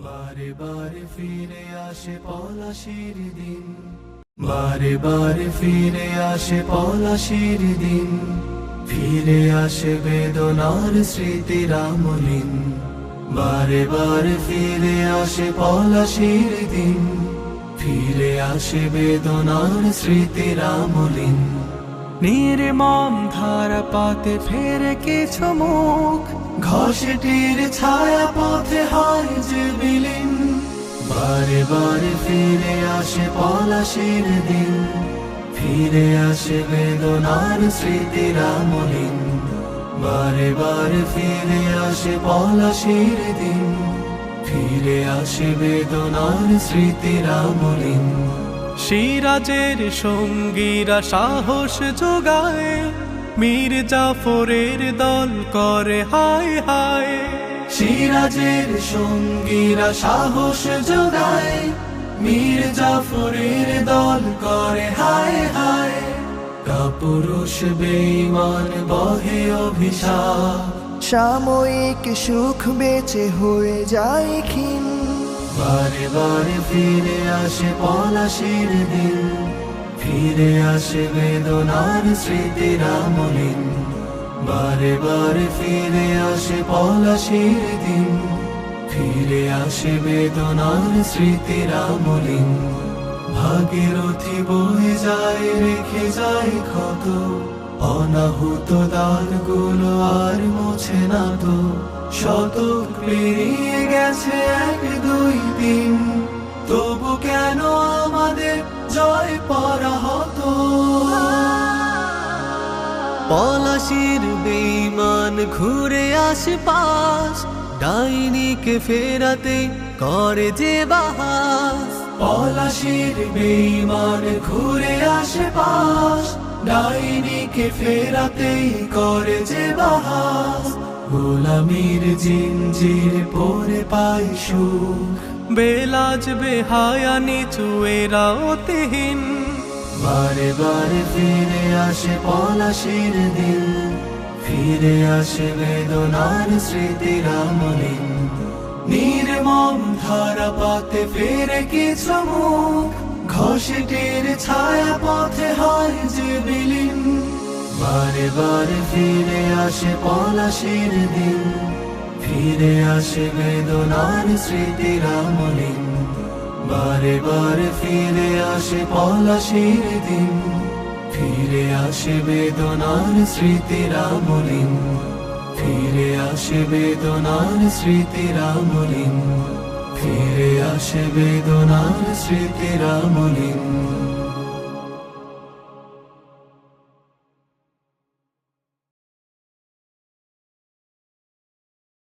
বারে বারে ফিরে আসে পলাশির দিন, বারে বারে ফিরে আসে পলাশির দিন, ফিরে আসে বেদনার স্মৃতির আমলিন। বারে বারে ফিরে আসে পলাশির দিন, ফিরে আসে বেদনার স্মৃতির আমলিন। নির্মম ধারা পাতে ফেরে কিছু মুখ, ঘষেটির ছায়া পথে হয় যে বিলীন। বারে বারে ফিরে আসে পলাশির দিন, ফিরে আসে বেদনার স্মৃতির আমলিন। বারে বারে ফিরে আসে পলাশির দিন, ফিরে আসে বেদনার স্মৃতির আমলিন। সিরাজের সঙ্গীরা সাহস যোগায়, মীর জাফরের দল করে হায় হায়। সিরাজের সঙ্গীরা সাহস যোগায়, মীর জাফরের দল করে হায় হায়। কাপুরুষ বেঈমান বহে অভিশাপ, সাময়িক সুখ বেঁচে হয়ে যায় ক্ষীণ। বারে বারে ফিরে আসে পলাশির দিন, ফিরে আসে বেদনার স্মৃতির আমলিন। বারে বারে ফিরে আসে পলাশির দিন, ফিরে আসে বেদনার স্মৃতির আমলিন। ভাগীরথী বয়ে যায় রেখে যায় ক্ষত, অনাহুত দাগগুলো আর মোছে না তো। শতক পেরিয়ে গেছে এক দুই দিন, তবু কেন আমাদের জয় পরাহত? পলাশির বেঈমান ঘুরে আসে পাশ, ডাইনিকে ফেরাতে করে যে বাহাস। পলাশির বেঈমান ঘুরে আসে পাশ, ডাইনিকে ফেরাতেই করে যে বাহাস। গোলামির জিনজির পরে পাই সুখ, বেলাজ বেহায়া নিচু এরা অতিহীন। বারে বারে ফিরে আসে পলাশির দিন, ফিরে আসে বেদনার স্মৃতির আমলিন। নির্মম ধারা পাতে ফেরে কিছু মুখ, ঘষেটির ছায়া পথে হয় যে বিলীন। বারে বারে ফিরে আসে পলাশির দিন, ফিরে আসে বেদনার স্মৃতির আমলিন। বারে বারে ফিরে আসে পলাশির দিন, ফিরে আসে বেদনার স্মৃতির আমলিন। ফিরে আসে বেদনার স্মৃতির আমলিন, ফিরে আসে বেদনার স্মৃতির আমলিন।